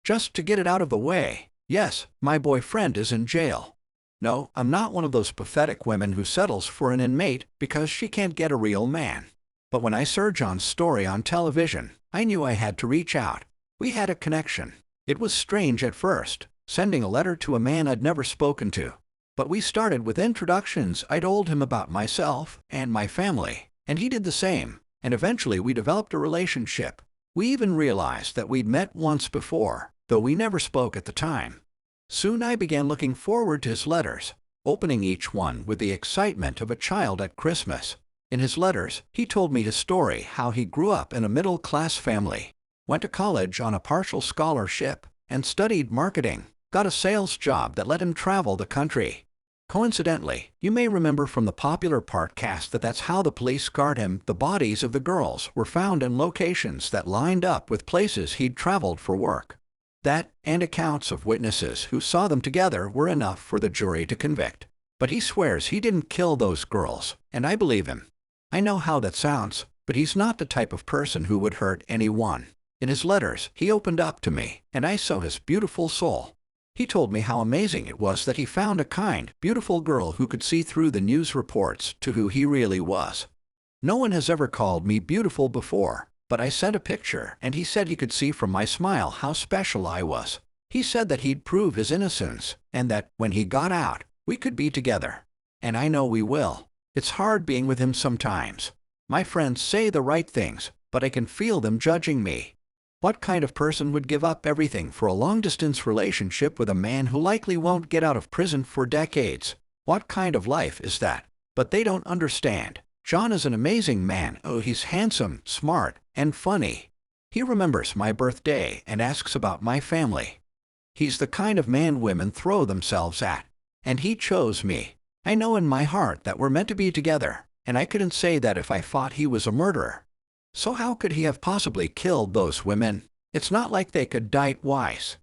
just to get it out of the way. Yes, my boyfriend is in jail. No, I'm not one of those pathetic women who settles for an inmate because she can't get a real man. But when I saw John's story on television, I knew I had to reach out. We had a connection. It was strange at first, sending a letter to a man I'd never spoken to. But we started with introductions. I told him about myself and my family, and he did the same, and eventually we developed a relationship. We even realized that we'd met once before, though we never spoke at the time. Soon I began looking forward to his letters, opening each one with the excitement of a child at Christmas. In his letters, he told me his story, how he grew up in a middle-class family, went to college on a partial scholarship, and studied marketing, got a sales job that let him travel the country. Coincidentally, you may remember from the popular podcast that that's how the police scarred him. The bodies of the girls were found in locations that lined up with places he'd traveled for work. That, and accounts of witnesses who saw them together, were enough for the jury to convict. But he swears he didn't kill those girls, and I believe him. I know how that sounds, but he's not the type of person who would hurt anyone. In his letters, he opened up to me, and I saw his beautiful soul. He told me how amazing it was that he found a kind, beautiful girl who could see through the news reports to who he really was. No one has ever called me beautiful before, but I sent a picture, and he said he could see from my smile how special I was. He said that he'd prove his innocence, and that, when he got out, we could be together. And I know we will. It's hard being with him sometimes. My friends say the right things, but I can feel them judging me. What kind of person would give up everything for a long-distance relationship with a man who likely won't get out of prison for decades? What kind of life is that? But they don't understand. John is an amazing man. Oh, he's handsome, smart, and funny. He remembers my birthday and asks about my family. He's the kind of man women throw themselves at. And he chose me. I know in my heart that we're meant to be together, and I couldn't say that if I thought he was a murderer. So how could he have possibly killed those women? It's not like they could die twice.